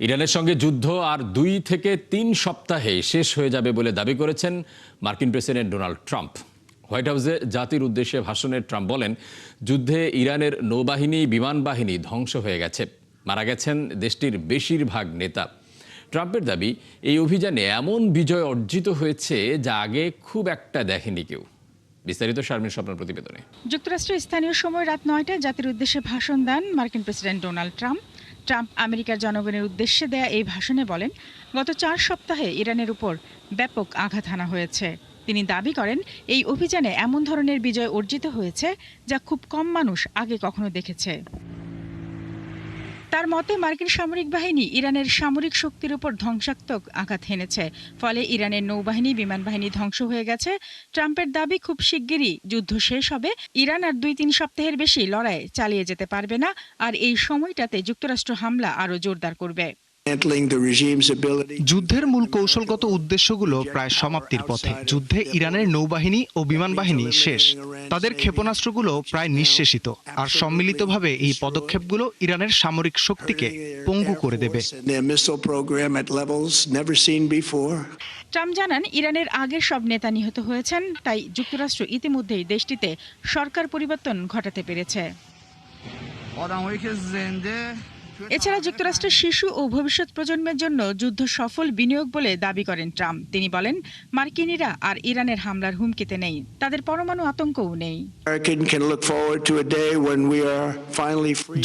ইরানের সঙ্গে যুদ্ধ আর 2 থেকে 3 সপ্তাহে শেষ হয়ে যাবে বলে দাবি করেছেন মার্কিন প্রেসিডেন্ট ডোনাল্ড ট্রাম্প। হোয়াইট হাউসে জাতির উদ্দেশ্যে ভাষণে ট্রাম্প বলেন, যুদ্ধে ইরানের নৌবাহিনী, বিমান বাহিনী ধ্বংস হয়ে গেছে, মারা গেছেন দেশটির বেশিরভাগ নেতা। ট্রাম্পের দাবি, এই অভিযানে এমন বিজয় অর্জিত হয়েছে যা আগে খুব একটা দেখেনি কেউ। বিস্তারিত শারমিন স্বপ্নের প্রতিবেদনে। যুক্তরাষ্ট্রের স্থানীয় সময় রাত 9টায় জাতির উদ্দেশ্যে ভাষণ দেন মার্কিন প্রেসিডেন্ট ডোনাল্ড ট্রাম্প। আমেরিকার জনগণের উদ্দেশ্যে দেয়া এই ভাষণে বলেন, গত 4 সপ্তাহে ইরানের উপর ব্যাপক আঘাত হানা হয়েছে। তিনি দাবি করেন, এই অভিযানে এমন ধরনের বিজয় অর্জিত হয়েছে যা খুব কম মানুষ আগে কখনো দেখেছে। তার মতে, মার্কিন সামরিক বাহিনী ইরানের সামরিক শক্তির উপর ধ্বংসাত্মক আঘাত হেনেছে, ফলে ইরানের নৌবাহিনী, বিমান বাহিনী ধ্বংস হয়ে গেছে। ট্রাম্পের দাবি, খুব শিগগিরই যুদ্ধ শেষ হবে। ইরান আর 2-3 সপ্তাহের বেশি লড়াই চালিয়ে যেতে পারবে না, আর এই সময়টাতে যুক্তরাষ্ট্র হামলা আরও জোরদার করবে। যুদ্ধের মূল কৌশলগত উদ্দেশ্যগুলো প্রায় সমাপ্তির পথে। যুদ্ধে ইরানের নৌবাহিনী ও বিমান বাহিনী শেষ, তাদের ক্ষেপণাস্ত্রগুলো প্রায় নিঃশেষিত, আর সম্মিলিতভাবে এই পদক্ষেপগুলো ইরানের সামরিক শক্তিকে পঙ্গু করে দেবে। ট্রাম্প জানান, ইরানের আগের সব নেতা নিহত হয়েছেন, তাই যুক্তরাষ্ট্র ইতিমধ্যেই দেশটিতে সরকার পরিবর্তন ঘটাতে পেরেছে। এছাড়া যুক্তরাষ্ট্রের শিশু ও ভবিষ্যৎ প্রজন্মের জন্য যুদ্ধ সফল বিনিয়োগ বলে দাবি করেন ট্রাম্প। তিনি বলেন, মার্কিনিরা আর ইরানের হামলার হুমকিতে নেই, তাদের পরমাণু আতঙ্কও নেই।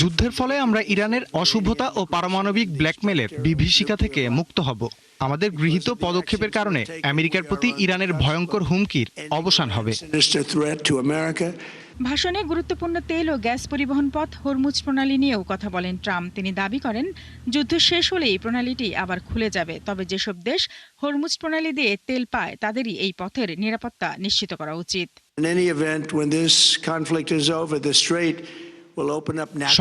যুদ্ধের ফলে আমরা ইরানের অশুভতা ও পারমাণবিক ব্ল্যাকমেলের বিভীষিকা থেকে মুক্ত হব। আমাদের গৃহীত পদক্ষেপের কারণে আমেরিকার প্রতি ইরানের ভয়ঙ্কর হুমকির অবসান হবে। ভাষণে গুরুত্বপূর্ণ তেল ও গ্যাস পরিবহন পথ হরমুজ প্রণালী নিয়েও কথা বলেন ট্রাম্প। তিনি দাবি করেন, যুদ্ধ শেষ হলেই প্রণালীটি আবার খুলে যাবে, তবে যেসব দেশ হরমুজ প্রণালী দিয়ে তেল পায় তাদেরই এই পথের নিরাপত্তা নিশ্চিত করা উচিত।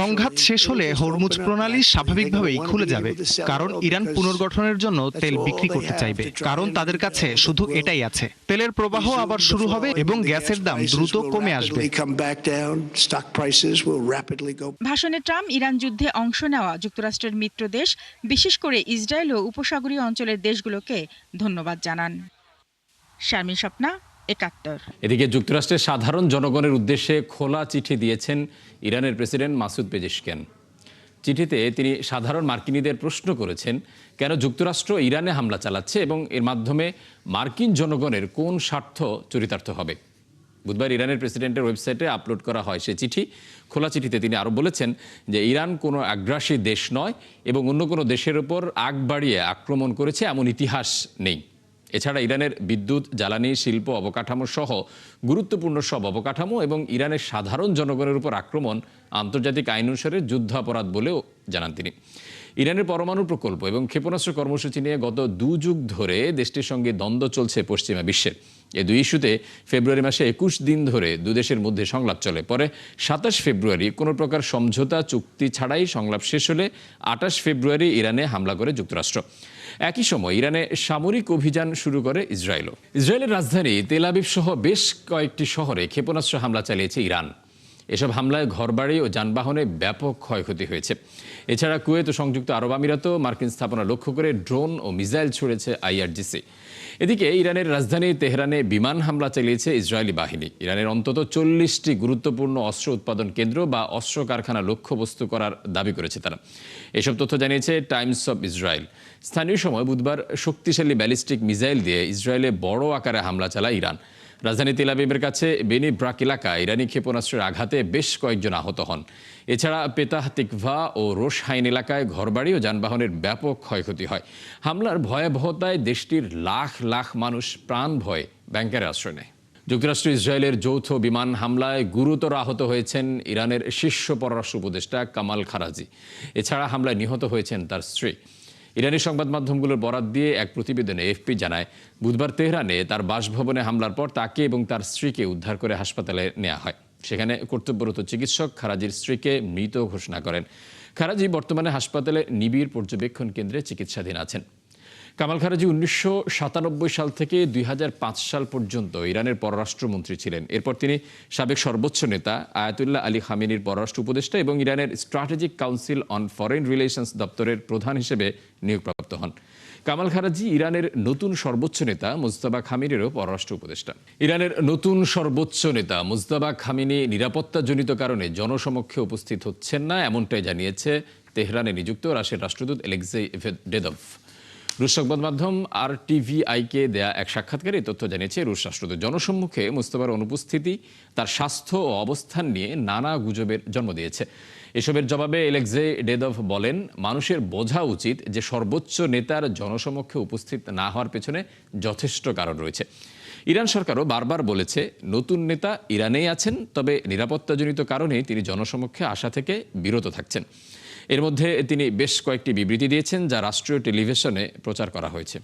সংঘাত শেষ হলে হরমুজ প্রণালী স্বাভাবিকভাবেই খুলে যাবে, কারণ ইরান পুনর্গঠনের জন্য তেল বিক্রি করতে চাইবে, কারণ তাদের কাছে শুধু এটাই আছে। তেলের প্রবাহ আবার শুরু হবে এবং গ্যাসের দাম দ্রুত কমে আসবে। ভাষণে ট্রাম্প ইরান যুদ্ধে অংশ নেওয়া যুক্তরাষ্ট্রের মিত্র দেশ, বিশেষ করে ইসরায়েল ও উপসাগরীয় অঞ্চলের দেশগুলোকে ধন্যবাদ জানান। শারমিন স্বপ্না, ৭১। এদিকে যুক্তরাষ্ট্রের সাধারণ জনগণের উদ্দেশ্যে খোলা চিঠি দিয়েছেন ইরানের প্রেসিডেন্ট মাসুদ পেজেশকিয়ান। চিঠিতে তিনি সাধারণ মার্কিনীদের প্রশ্ন করেছেন, কেন যুক্তরাষ্ট্র ইরানে হামলা চালাচ্ছে এবং এর মাধ্যমে মার্কিন জনগণের কোন স্বার্থ চরিতার্থ হবে। বুধবার ইরানের প্রেসিডেন্টের ওয়েবসাইটে আপলোড করা হয় সে চিঠি। খোলা চিঠিতে তিনি আরও বলেছেন যে ইরান কোনো আগ্রাসী দেশ নয় এবং অন্য কোনো দেশের ওপর আগ বাড়িয়ে আক্রমণ করেছে এমন ইতিহাস নেই। এছাড়া ইরানের বিদ্যুৎ, জ্বালানি, শিল্প অবকাঠামো সহ গুরুত্বপূর্ণ সব অবকাঠামো এবং ইরানের সাধারণ জনগণের উপর আক্রমণ আন্তর্জাতিক আইন অনুসারে যুদ্ধাপরাধ বলেও জানান তিনি। ইরানের পরমাণু প্রকল্প এবং ক্ষেপণাস্ত্র কর্মসূচি নিয়ে গত 2 যুগ ধরে দেশটির সঙ্গে দ্বন্দ্ব চলছে পশ্চিমা বিশ্বের। এই 2 ইস্যুতে ফেব্রুয়ারি মাসে 21 দিন ধরে 2 দেশের মধ্যে সংলাপ চলে। পরে 27 ফেব্রুয়ারি কোনো প্রকার সমঝোতা চুক্তি ছাড়াই সংলাপ শেষ হলে 28 ফেব্রুয়ারি ইরানে হামলা করে যুক্তরাষ্ট্র। একই সময় ইরানে সামরিক অভিযান শুরু করে ইসরায়েলও। ইসরায়েলের রাজধানী তেল আবিব সহ বেশ কয়েকটি শহরে ক্ষেপণাস্ত্র হামলা চালিয়েছে ইরান। এসব হামলায় ঘরবাড়ি ও যানবাহনে ব্যাপক ক্ষয়ক্ষতি হয়েছে। এছাড়া কুয়েত ও সংযুক্ত আরব আমিরাতও মার্কিন স্থাপনা লক্ষ্য করে ড্রোন ও মিসাইল ছুড়েছে IRGC। এদিকে ইরানের রাজধানী তেহরানে বিমান হামলা চালিয়েছে ইসরায়েলি বাহিনী। ইরানের অন্তত 40টি গুরুত্বপূর্ণ অস্ত্র উৎপাদন কেন্দ্র বা অস্ত্র কারখানা লক্ষ্যবস্তু করার দাবি করেছে তারা। এসব তথ্য জানিয়েছে টাইমস অব ইসরায়েল। স্থানীয় সময় বুধবার শক্তিশালী ব্যালিস্টিক মিসাইল দিয়ে ইসরায়েলে বড় আকারে হামলা চালায় ইরান। রাজধানী তেল আবিবের কাছে বেনি ব্রাক এলাকায় ইরানি ক্ষেপণাস্ত্রের আঘাতে বেশ কয়েকজন আহত হন। এছাড়া পেতাহ তিকভা ও রোশহাইন এলাকায় ঘরবাড়ি ও যানবাহনের ব্যাপক ক্ষয়ক্ষতি হয়। হামলার ভয়াবহতায় দেশটির লাখ লাখ মানুষ প্রাণ ভয়ে ব্যাংকের আশ্রয় নেয়। যুক্তরাষ্ট্র ইসরায়েলের যৌথ বিমান হামলায় গুরুতর আহত হয়েছেন ইরানের শীর্ষ পররাষ্ট্র উপদেষ্টা কামাল খারাজি। এছাড়া হামলায় নিহত হয়েছেন তার স্ত্রী। ইরানি সংবাদ মাধ্যমগুলোর বরাত দিয়ে এক প্রতিবেদনে AFP জানায়, বুধবার তেহরানে তার বাসভবনে হামলার পর তাকে এবং তার স্ত্রীকে উদ্ধার করে হাসপাতালে নেওয়া হয়। সেখানে কর্তব্যরত চিকিৎসক খারাজির স্ত্রীকে মৃত ঘোষণা করেন। খারাজি বর্তমানে হাসপাতালে নিবিড় পর্যবেক্ষণ কেন্দ্রে চিকিৎসাধীন আছেন। কামাল খারাজি 1997 সাল থেকে 2005 সাল পর্যন্ত ইরানের পররাষ্ট্রমন্ত্রী ছিলেন। এরপর তিনি সাবেক সর্বোচ্চ নেতা আয়াতুল্লাহ আলী খামেনির পররাষ্ট্র উপদেষ্টা এবং ইরানের strategic council on foreign relations দপ্তরের প্রধান হিসেবে নিয়োগপ্রাপ্ত হন। কামাল খারাজি ইরানের নতুন সর্বোচ্চ নেতা মুজতবা খামেনিরও পররাষ্ট্র উপদেষ্টা। ইরানের নতুন সর্বোচ্চ নেতা মুজতবা খামেনি নিরাপত্তাজনিত কারণে জনসমক্ষে উপস্থিত হচ্ছেন না, এমনটাই জানিয়েছে তেহরানে নিযুক্ত রাশিয়ার রাষ্ট্রদূত এলেক্সেই ডেদভ। রুশ সংবাদ মাধ্যম RTVI-কে দেয়া এক সাক্ষাৎকারে তথ্য জানিয়েছে রুশ রাষ্ট্রদূত। জনসম্মুখে মুস্তফার অনুপস্থিতি তার স্বাস্থ্য ও অবস্থান নিয়ে নানা গুজবের জন্ম দিয়েছে। এসবের জবাবে এলেক্সেই ডেদভ বলেন, মানুষের বোঝা উচিত যে সর্বোচ্চ নেতার জনসমক্ষে উপস্থিত না হওয়ার পেছনে যথেষ্ট কারণ রয়েছে। ইরান সরকারও বারবার বলেছে নতুন নেতা ইরানেই আছেন, তবে নিরাপত্তাজনিত কারণে তিনি জনসমক্ষে আসা থেকে বিরত থাকছেন। এর মধ্যে তিনি বেশ কয়েকটি বিবৃতি দিয়েছেন, যা রাষ্ট্রীয় টেলিভিশনে প্রচার করা হয়েছে।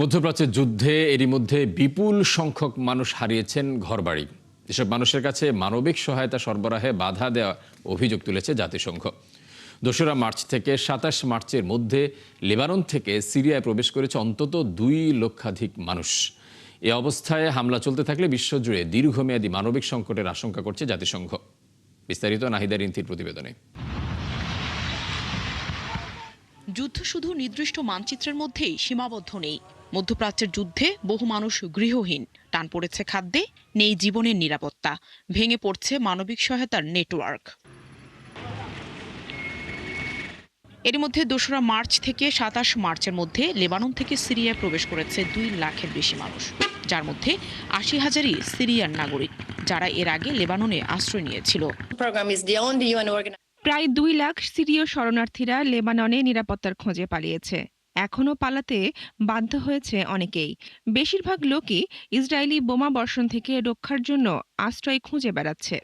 মধ্যপ্রাচ্যের যুদ্ধে এরই মধ্যে বিপুল সংখ্যক মানুষ হারিয়েছেন ঘরবাড়ি। এসব মানুষের কাছে মানবিক সহায়তা সরবরাহে বাধা দেওয়া অভিযোগ তুলেছে জাতিসংঘ। 2 মার্চ থেকে 27 মার্চের মধ্যে লেবানন থেকে সিরিয়ায় প্রবেশ করেছে অন্তত 2 লক্ষাধিক মানুষ। এ অবস্থায় হামলা চলতে থাকলে বিশ্বজুড়ে দীর্ঘমেয়াদী মানবিক সংকটের আশঙ্কা করছে জাতিসংঘ। বিস্তারিত নাহিদা রিন্থির প্রতিবেদনে। যুদ্ধ শুধু নির্দিষ্ট মানচিত্রের মধ্যেই সীমাবদ্ধ নেই। মধ্যপ্রাচ্যের যুদ্ধে বহু মানুষ গৃহহীন, টান পড়েছে খাদ্যে, নেই জীবনের নিরাপত্তা, ভেঙে পড়ছে মানবিক সহায়তার নেটওয়ার্ক। এর মধ্যে 2 মার্চ থেকে 27 মার্চের মধ্যে লেবানন থেকে সিরিয়ায় প্রবেশ করেছে 2 লাখের বেশি মানুষ, যার মধ্যে 80,000ই সিরিয়ার নাগরিক, যারা এর আগে লেবাননে আশ্রয় নিয়েছিল। প্রায় 2 লাখ সিরীয় শরণার্থীরা লেবাননে নিরাপত্তার খোঁজে পালিয়েছে। এখনও পালাতে বাধ্য হয়েছে অনেকেই। বেশিরভাগ লোকই ইসরায়েলি বোমা বর্ষণ থেকে রক্ষার জন্য আশ্রয় খুঁজে বেড়াচ্ছে।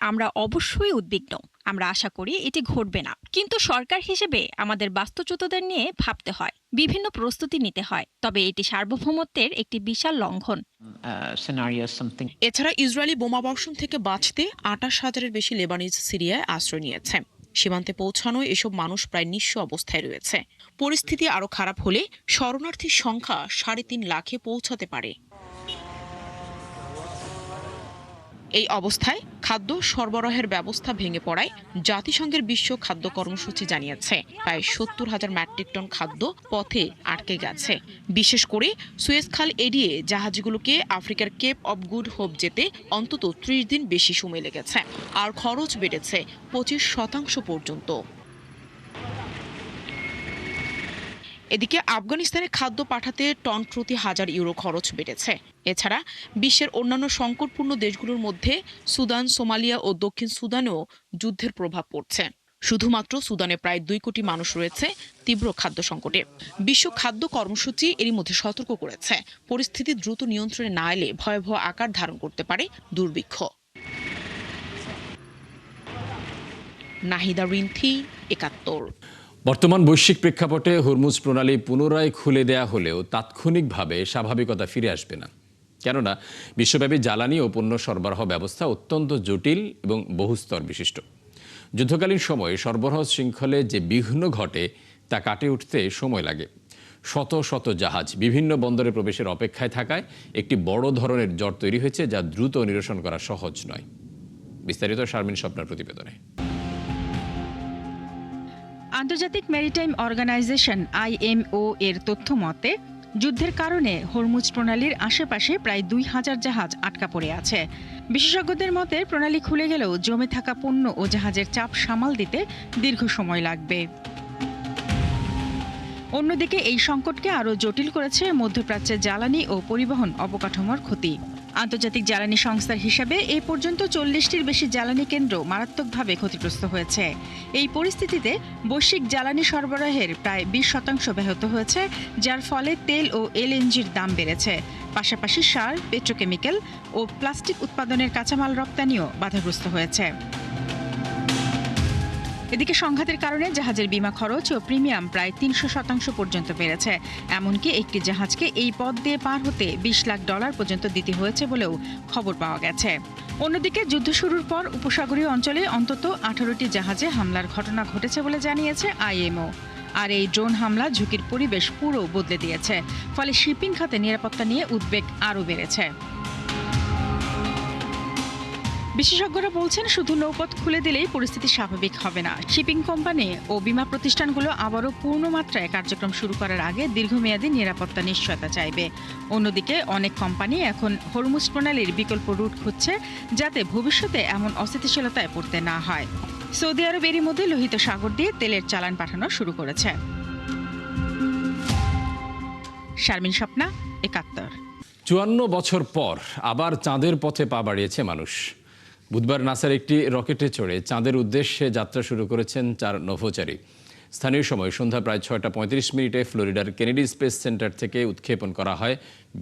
আমরা অবশ্যই উদ্বিগ্ন। আমরা আশা করি এটি ঘটবে না, কিন্তু সরকার হিসেবে আমাদের বাস্তুচ্যুতদের নিয়ে ভাবতে হয়, বিভিন্ন প্রস্তুতি নিতে হয়। তবে এটি সার্বভৌমত্বের একটি বিশাল লঙ্ঘন। এছাড়া ইসরায়েলি বোমাবর্ষণ থেকে বাঁচতে 28,000-এর বেশি লেবানিজ সিরিয়ায় আশ্রয় নিয়েছে। সীমান্তে পৌঁছানোয় এসব মানুষ প্রায় নিঃস্ব অবস্থায় রয়েছে। পরিস্থিতি আরও খারাপ হলে শরণার্থীর সংখ্যা 3.5 লাখে পৌঁছাতে পারে। এই অবস্থায় খাদ্য সরবরাহের ব্যবস্থা ভেঙে পড়ায় জাতিসংঘের বিশ্ব খাদ্য কর্মসূচি জানিয়েছে প্রায় 70,000 মেট্রিক টন খাদ্য পথে আটকে গেছে। বিশেষ করে সুয়েজ খাল এড়িয়ে জাহাজগুলোকে আফ্রিকার কেপ অব গুড হোপ যেতে অন্তত 30 দিন বেশি সময় লেগেছে, আর খরচ বেড়েছে 25% পর্যন্ত। এদিকে আফগানিস্তানে খাদ্য পাঠাতে টন প্রতি 1000 ইউরো খরচ বেড়েছে। এছাড়া বিশ্বের অন্যান্য সংকটপূর্ণ দেশগুলোর মধ্যে সুদান, সোমালিয়া ও দক্ষিণ সুদানেও যুদ্ধের প্রভাব পড়ছে। শুধুমাত্র সুদানে প্রায় 2 কোটি মানুষ রয়েছে তীব্র খাদ্য সংকটে। বিশ্ব খাদ্য কর্মসূচি এরই মধ্যে সতর্ক করেছে, পরিস্থিতি দ্রুত নিয়ন্ত্রণে না এলে ভয়াবহ আকার ধারণ করতে পারে দুর্ভিক্ষ। নাহিদা রিন্থি, 71। বর্তমান বৈশ্বিক প্রেক্ষাপটে হরমুজ প্রণালী পুনরায় খুলে দেয়া হলেও তাৎক্ষণিকভাবে স্বাভাবিকতা ফিরে আসবে না। কেননা বিশ্বব্যাপী জ্বালানি ও পণ্য সরবরাহ ব্যবস্থা অত্যন্ত জটিল এবং বহুস্তর বিশিষ্ট। যুদ্ধকালীন সময়ে সরবরাহ শৃঙ্খলে যে বিঘ্ন ঘটে তা কাটে উঠতে সময় লাগে। শত শত জাহাজ বিভিন্ন বন্দরে প্রবেশের অপেক্ষায় থাকায় একটি বড় ধরনের জট তৈরি হয়েছে, যা দ্রুত নিরসন করা সহজ নয়। বিস্তারিত শারমিন স্বপ্নার প্রতিবেদনে। আন্তর্জাতিক ম্যারিটাইম অর্গানাইজেশন IMO এর তথ্য মতে যুদ্ধের কারণে হরমুজ প্রণালীর আশেপাশে প্রায় 2000 জাহাজ আটকা পড়ে আছে। বিশেষজ্ঞদের মতে প্রণালী খুলে গেলেও জমে থাকা পণ্য ও জাহাজের চাপ সামাল দিতে দীর্ঘ সময় লাগবে। অন্যদিকে এই সংকটকে আরও জটিল করেছে মধ্যপ্রাচ্যের জ্বালানি ও পরিবহন অবকাঠামোর ক্ষতি। আন্তর্জাতিক জ্বালানি সংস্থার হিসাবে এ পর্যন্ত 40টির বেশি জ্বালানি কেন্দ্র মারাত্মকভাবে ক্ষতিগ্রস্ত হয়েছে। এই পরিস্থিতিতে বৈশ্বিক জ্বালানি সরবরাহের প্রায় 20% ব্যাহত হয়েছে, যার ফলে তেল ও LNGর দাম বেড়েছে। পাশাপাশি সার, পেট্রোকেমিক্যাল ও প্লাস্টিক উৎপাদনের কাঁচামাল রপ্তানিও বাধাগ্রস্ত হয়েছে। এদিকে সংঘাতের কারণে জাহাজের বীমা খরচ ও প্রিমিয়াম প্রায় 300% পর্যন্ত বেড়েছে। এমনকি একটি জাহাজকে এই পথ দিয়ে পার হতে $20 লাখ পর্যন্ত দিতে হয়েছে বলেও খবর পাওয়া গেছে। অন্যদিকে যুদ্ধ শুরুর পর উপসাগরীয় অঞ্চলে অন্তত 18টি জাহাজে হামলার ঘটনা ঘটেছে বলে জানিয়েছে IMO। আর এই ড্রোন হামলা ঝুঁকির পরিবেশ পুরো বদলে দিয়েছে, ফলে শিপিং খাতে নিরাপত্তা নিয়ে উদ্বেগ আরও বেড়েছে। বিশেষজ্ঞরা বলছেন, শুধু নৌপথ খুলে দিলেই পরিস্থিতি স্বাভাবিক হবে না। শিপিং কোম্পানি ও বীমা প্রতিষ্ঠানগুলো আবারও পূর্ণমাত্রায় কার্যক্রম শুরু করার আগে দীর্ঘমেয়াদী নিরাপত্তা নিশ্চয়তা চাইবে। অন্যদিকে অনেক কোম্পানি এখন হরমুজ প্রণালীর বিকল্প রুট খুঁজছে, যাতে ভবিষ্যতে এমন অস্থিতিশীলতায় পড়তে না হয়। সৌদি আরব এরই মধ্যে লোহিত সাগর দিয়ে তেলের চালান পাঠানো শুরু করেছে। শারমিন স্বপ্না, ৭১। ৫৪ বছর পর আবার চাঁদের পথে পা বাড়িয়েছে মানুষ। বুধবার নাসার একটি রকেটে চড়ে চাঁদের উদ্দেশ্যে যাত্রা শুরু করেছেন ৪ নভোচারী। স্থানীয় সময় সন্ধ্যা প্রায় ৬টা ৩৫ ফ্লোরিডার কেনেডি স্পেস সেন্টার থেকে উৎক্ষেপণ করা হয়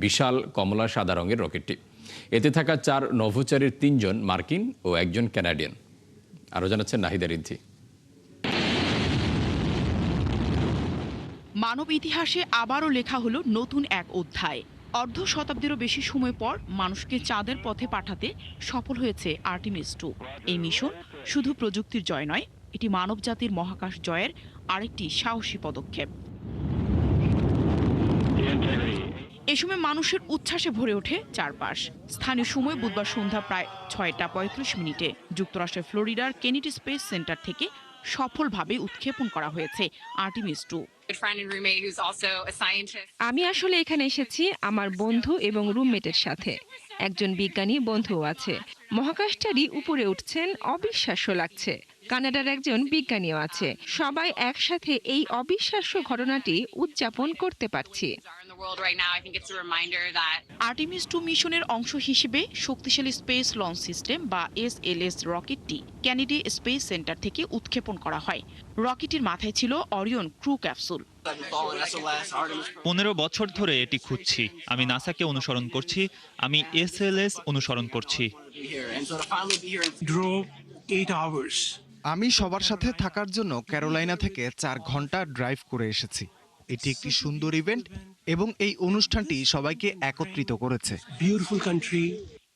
বিশাল কমলা সাদা রঙের রকেটটি। এতে থাকা ৪ নভোচারীর ৩ জন মার্কিন ও ১ জন কানাডিয়ান। আরও জানাচ্ছেন নাহিদা রিদ্ধি। মানব ইতিহাসে আবারও লেখা হলো নতুন এক অধ্যায়। অর্ধ শতাব্দীরও বেশি সময় পর মানুষকে চাঁদের পথে পাঠাতে সফল হয়েছে আর্টেমিস 2। এই মিশন শুধু প্রযুক্তির জয় নয়, এটি মানবজাতির মহাকাশ জয়ের আরেকটি সাহসী পদক্ষেপ। এ সময় মানুষের উচ্ছ্বাসে ভরে ওঠে চারপাশ। স্থানীয় সময় বুধবার সন্ধ্যা প্রায় ৬টা ৩৫ যুক্তরাষ্ট্রের ফ্লোরিডার কেনেডি স্পেস সেন্টার থেকে সফলভাবে উৎক্ষেপণ করা হয়েছে আর্টেমিস 2। আমি আসলে এখানে এসেছি আমার বন্ধু এবং রুমমেটের সাথে। একজন বিজ্ঞানী বন্ধুও আছে। মহাকাশচারী উপরে উঠছেন, অবিশ্বাস্য লাগছে। কানাডার একজন বিজ্ঞানীও আছে। সবাই একসাথে এই অবিশ্বাস্য ঘটনাটি উদযাপন করতে পারছি। আর্টেমিস 2 মিশনের অংশ হিসেবে শক্তিশালী স্পেস লঞ্চ সিস্টেম বা SLS রকেটটি কেনেডি স্পেস সেন্টার থেকে উৎক্ষেপণ করা হয়। রকেটের মাথায় ছিল অরিয়ন ক্রু ক্যাপসুল। ১৫ বছর ধরে এটি খুঁজছি। আমি নাসাকে অনুসরণ করছি, আমি SLS অনুসরণ করছি। আমি সবার সাথে থাকার জন্য ক্যারোলাইনা থেকে ৪ ঘন্টা ড্রাইভ করে এসেছি। এটি একটি সুন্দর ইভেন্ট এবং এই অনুষ্ঠানটি সবাইকে একত্রিত করেছে।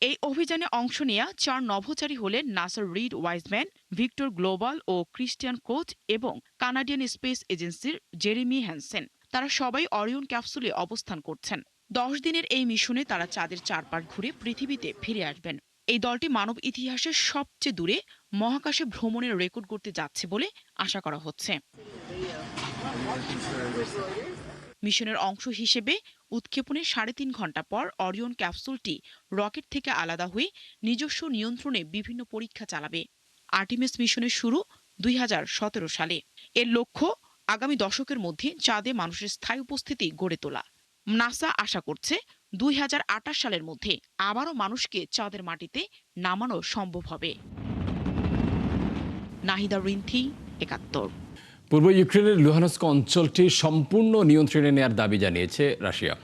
এই অভিযানে অংশ নেয়া ৪ নভোচারী হলেন নাসার রিড ওয়াইজম্যান, ভিক্টর গ্লোবাল ও ক্রিস্টিয়ান কোচ এবং কানাডিয়ান স্পেস এজেন্সির জেরেমি হ্যানসেন। তারা সবাই অরিয়ন ক্যাপসুলে অবস্থান করছেন। ১০ দিনের এই মিশনে তারা চাঁদের চারপাশ ঘুরে পৃথিবীতে ফিরে আসবেন। এই দলটি মানব ইতিহাসের সবচেয়ে দূরে মহাকাশে ভ্রমণের রেকর্ড করতে যাচ্ছে বলে আশা করা হচ্ছে। মিশনের অংশ হিসেবে উৎক্ষেপণের ৩.৫ ঘন্টা পর অরিয়ন ক্যাপসুলটি রকেট থেকে আলাদা হয়ে নিজস্ব নিয়ন্ত্রণে বিভিন্ন পরীক্ষা চালাবে। আর্টেমিস মিশনের শুরু ২০১৭ সালে। এর লক্ষ্য আগামী দশকের মধ্যে চাঁদে মানুষের স্থায়ী উপস্থিতি গড়ে তোলা। নাসা আশা করছে ২০২৮ সালের মধ্যে আবারও মানুষকে চাঁদের মাটিতে নামানো সম্ভব হবে। নাহিদা রিন্থি, ৭১। পূর্ব ইউক্রেনের লুহানস্ক অঞ্চলটি সম্পূর্ণ নিয়ন্ত্রণে নেওয়ার দাবি জানিয়েছে রাশিয়া।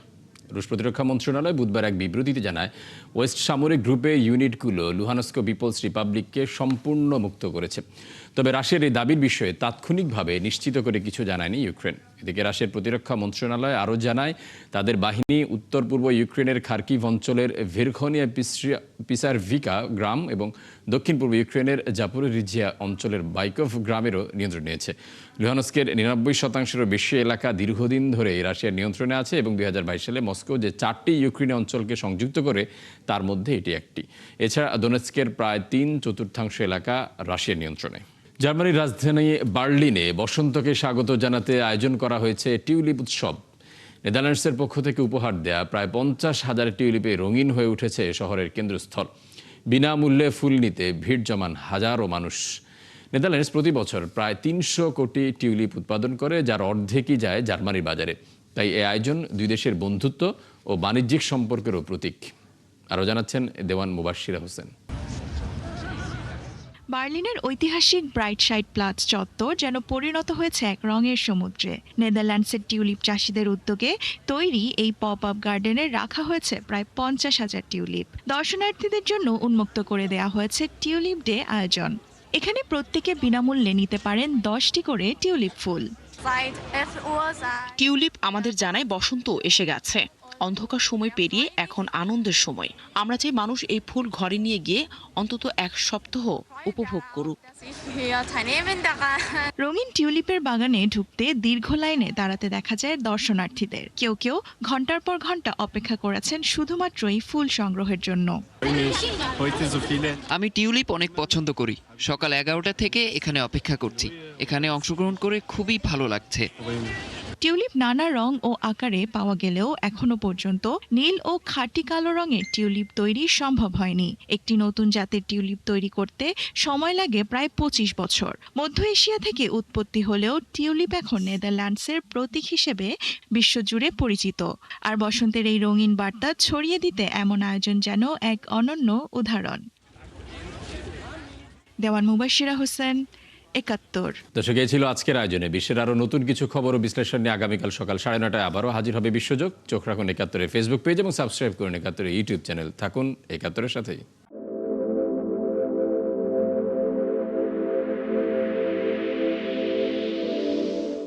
রুশ প্রতিরক্ষা মন্ত্রণালয় বুধবার এক বিবৃতিতে জানায়, ওয়েস্ট সামরিক গ্রুপে ইউনিটগুলো লুহানস্ক পিপলস রিপাবলিককে সম্পূর্ণ মুক্ত করেছে। তবে রাশিয়ার এই দাবির বিষয়ে তাৎক্ষণিকভাবে নিশ্চিত করে কিছু জানায়নি ইউক্রেন। এদিকে রাশিয়ার প্রতিরক্ষা মন্ত্রণালয় আরও জানায়, তাদের বাহিনী উত্তর পূর্ব ইউক্রেনের খার্কিভ অঞ্চলের ভেরখনিয়া পিসারভিকা গ্রাম এবং দক্ষিণ পূর্ব ইউক্রেনের জাপোরিজিয়া অঞ্চলের বাইকভ গ্রামেরও নিয়ন্ত্রণ নিয়েছে। লুহানস্কের ৯৯%-এরও বেশি এলাকা দীর্ঘদিন ধরে রাশিয়ার নিয়ন্ত্রণে আছে এবং ২০২২ সালে মস্কো যে ৪টি ইউক্রেনীয় অঞ্চলকে সংযুক্ত করে তার মধ্যে এটি একটি। এছাড়া দোনেৎস্কের প্রায় ৩/৪ এলাকা রাশিয়ার নিয়ন্ত্রণে। জার্মানির রাজধানী বার্লিনে বসন্তকে স্বাগত জানাতে আয়োজন করা হয়েছে টিউলিপ উৎসব। নেদারল্যান্ডসের পক্ষ থেকে উপহার দেয়া প্রায় ৫০,০০০ টিউলিপে রঙিন হয়ে উঠেছে শহরের কেন্দ্রস্থল। বিনামূল্যে ফুল নিতে ভিড় জমান হাজারো মানুষ। নেদারল্যান্ডস প্রতি বছর প্রায় ৩০০ কোটি টিউলিপ উৎপাদন করে, যার অর্ধেকই যায় জার্মানির বাজারে। তাই এই আয়োজন দুই দেশের বন্ধুত্ব ও বাণিজ্যিক সম্পর্কেরও প্রতীক। আরও জানাচ্ছেন দেওয়ান মুবাশশিরা হোসেন। বার্লিনের ঐতিহাসিক ব্রাইট সাইড প্লাচ চত্বর যেন পরিণত হয়েছে এক রঙের সমুদ্রে। নেদারল্যান্ডসের টিউলিপ চাষিদের উদ্যোগে তৈরি এই পপ আপ গার্ডেনে রাখা হয়েছে প্রায় ৫০,০০০ টিউলিপ। দর্শনার্থীদের জন্য উন্মুক্ত করে দেওয়া হয়েছে টিউলিপ ডে আয়োজন। এখানে প্রত্যেকে বিনামূল্যে নিতে পারেন ১০টি করে টিউলিপ ফুল। টিউলিপ আমাদের জানায় বসন্ত এসে গেছে। অন্ধকার সময় পেরিয়ে এখন আনন্দের সময়। আমরা চাই মানুষ এই ফুল ঘরে নিয়ে গিয়ে অন্তত এক সপ্তাহ উপভোগ করুক। রঙিন টিউলিপের বাগানে ঢুকতে দীর্ঘ লাইনে দাঁড়াতে দেখা যায় দর্শনার্থীদের। কেউ কেউ ঘন্টার পর ঘন্টা অপেক্ষা করেছেন শুধুমাত্রই ফুল সংগ্রহের জন্য। আমি টিউলিপ অনেক পছন্দ করি। সকাল 11টা থেকে এখানে অপেক্ষা করছি। এখানে অংশগ্রহণ করে খুবই ভালো লাগছে। টিউলিপ নানা রং ও আকারে পাওয়া গেলেও এখনো পর্যন্ত নীল ও খাঁটি কালো রঙের টিউলিপ তৈরি সম্ভব হয়নি। একটি নতুন জাতের টিউলিপ তৈরি করতে সময় লাগে প্রায় 25 বছর। মধ্য এশিয়া থেকে উৎপত্তি হলেও টিউলিপ এখন নেদারল্যান্ডসের প্রতীক হিসেবে বিশ্বজুড়ে পরিচিত। আর বসন্তের এই রঙিন বার্তা ছড়িয়ে দিতে এমন আয়োজন যেন এক অনন্য উদাহরণ। দেওয়ান মুবাশিরা হোসেন, ৭১। দর্শক, এই ছিল আজকের আয়োজনে। বিশ্বের আরো নতুন কিছু খবর ও বিশ্লেষণ নিয়ে আগামীকাল সকাল 9:30টায় আবারও হাজির হবে বিশ্বযোগ। চোখ রাখুন ৭১-এর ফেসবুক পেজ এবং সাবস্ক্রাইব করুন ৭১-এর ইউটিউব চ্যানেল। থাকুন ৭১-এর সাথেই।